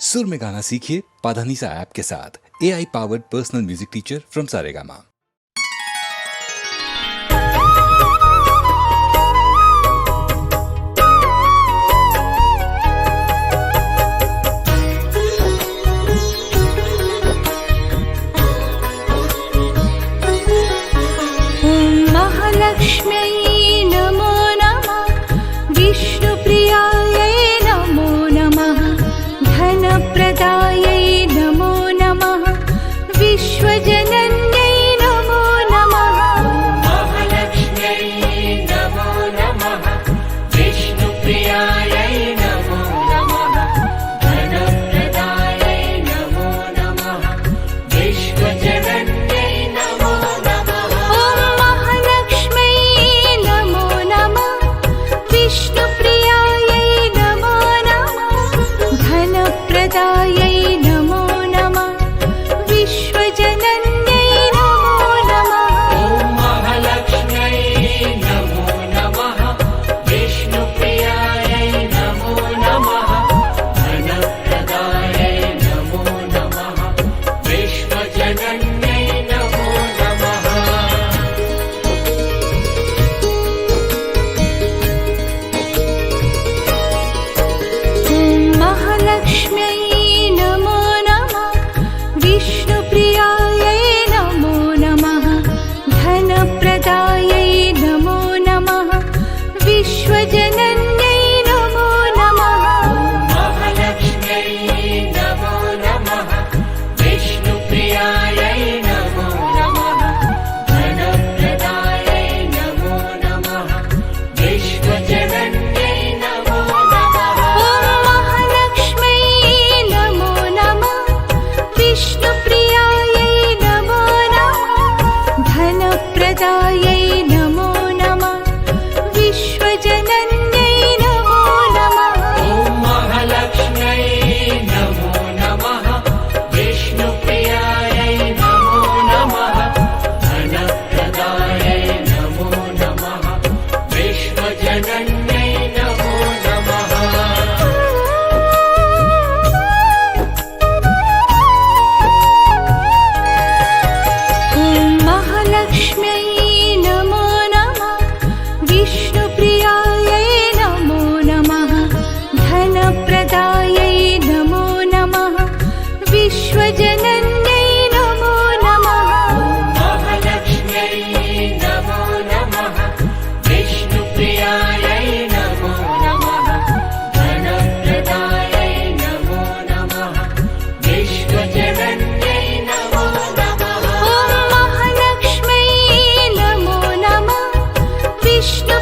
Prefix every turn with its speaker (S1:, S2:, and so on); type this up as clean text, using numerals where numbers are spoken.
S1: सुर में गाना सीखिए पाधानीसा ऐप के साथ। AI powered personal music teacher from Saregama.
S2: महालक्ष्म्यै नमो नमः, विष्णुप्रियायै नमो नमः, धनप्रदायै नमो नमः, विश्वजनन्यै नमो नमः।
S3: महालक्ष्म्यै नमो नमः, विष्णुप्रियायै नमो नमः, धनप्रदायै नमो नमः, विश्वजनन्यै नमो नमः।
S2: विष्णुप्रियायै नमो नमः, धनप्रदायै नमो नमः, विश्वजनन्यै नमो नमः।
S3: ॐ महालक्ष्म्यै नमो नमः, विष्णुप्रियायै नमो नमः, धनप्रदायै नमो नमः, विश्वजनन्यै नमो नमः।
S2: महालक्ष्म्यै नमो नमः, विष्णुप्रियायै नमो नमः, धनप्रदायै नमो नमः, विश्वजनन्यै नमो नमः।
S3: महालक्ष्म्यै नमो नमः, विष्णुप्रियायै नमो नमः, धनप्रदायै नमो नमः, विश्वजनन्यै नमो नमः।
S2: महालक्ष्म्यै नमो नमः, विष्णुप्रियायै नमो नमः, धनप्रदायै नमो नमः, विश्वजनन्यै नमो नमः।
S3: ॐ महालक्ष्म्यै नमो नमः, विष्णुप्रियायै नमो नमः, धनप्रदायै नमो नमः, विश्वजनन्यै नमो नमः।
S2: महालक्ष्म्यै नमो नमः, विष्णुप्रियायै नमो नमः, धनप्रदायै नमो नमः, विश्वजनन्यै नमो नमः।
S3: महालक्ष्म्यै नमो नमः, विष्णुप्रियायै नमो नमः, धनप्रदायै नमो नमः, विश्वजनन्यै नमो नमः।
S2: महालक्ष्म्यै नमो नमः, विष्णु